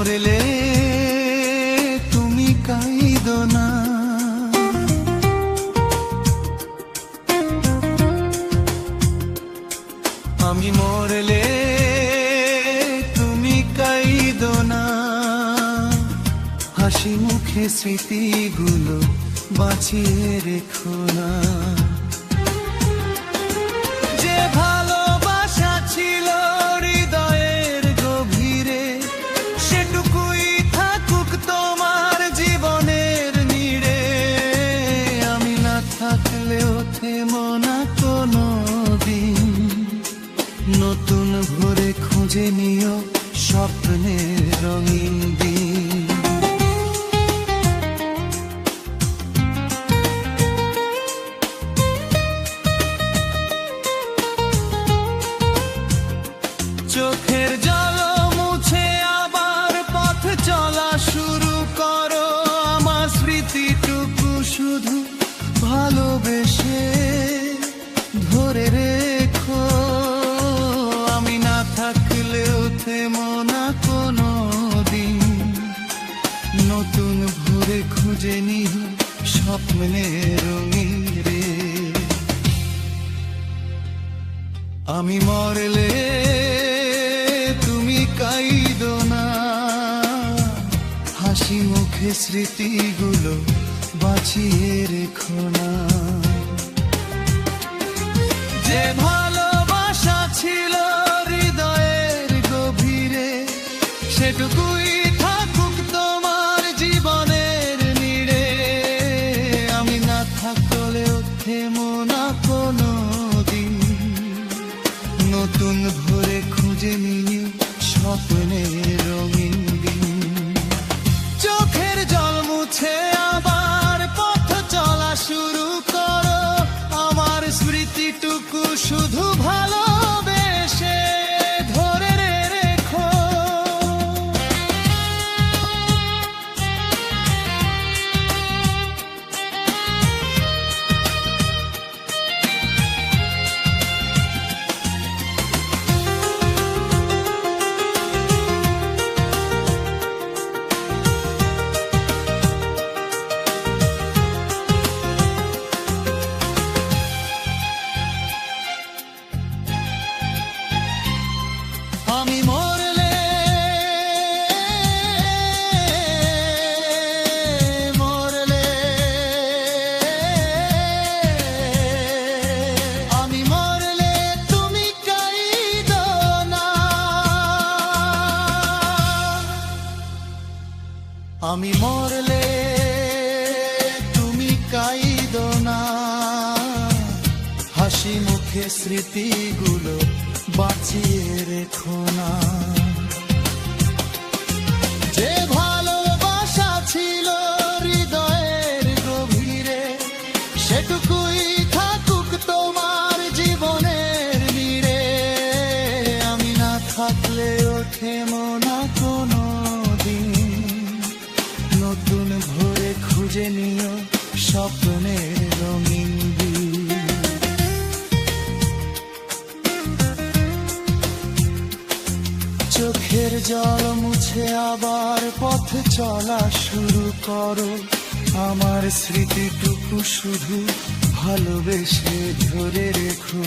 মরলে তুমি কাইদো না, আমি মরলে তুমি কাইদো না, হাসি মুখে স্মৃতিগুলো বাঁচিয়ে রেখো না। যে ভালোবাসা ছিল হৃদয়ের গভীরে, সেটুকুই থাকুক তোমার জীবনের নীড়ে। আমি না থাকলেও থেমো না কোনো দিন, নতুন ভোরে খুঁজে নিও স্বপ্নের রঙিন দিন। চোখের জল মুছে আবার পথ চলা শুরু করো, আমার স্মৃতিটুকু শুধু ভালোবেসে ধরে রেখো। আমি না থাকলেও থেমো না কোনো দিন, নতুন ভোরে খুঁজে নিও স্বপ্নের রঙিন রে। আমি মরলে তুমি কাইদো না, হাসি মুখে স্মৃতিগুলো বাঁচিয়ে রেখো না। যে ভালোবাসা ছিল হৃদয়ের গভীরে, সেটুকুই থাকুক তোমার জীবনের নীড়ে। আমি না থাকলেও থেমো না কোনো দিন, নতুন ভোরে খুঁজে নিও স্বপ্নের রঙিন দিন। চোখের জল মুছে আবার পথ চলা শুরু করো, আমার স্মৃতিটুকু শুধু ভালোবেসে ধরে রেখো। আমি মরলে আমি মরলে তুমি কাইদো না, আমি মরলে তুমি কাইদো না, হাসি মুখে স্মৃতিগুলো বাঁচিয়ে রেখো না। যে ভালোবাসা ছিল হৃদয়ের গভীরে, সেটুকুই থাকুক তোমার জীবনের নীড়ে। আমি না থাকলেও থেমো না কোনো দিন, নতুন ভোরে খুঁজে নিও স্বপ্নের রঙিন দিন। চোখের জল মুছে আবার পথ চলা শুরু করো, আমার স্মৃতিটুকু শুধু ভালোবেসে ধরে রেখো।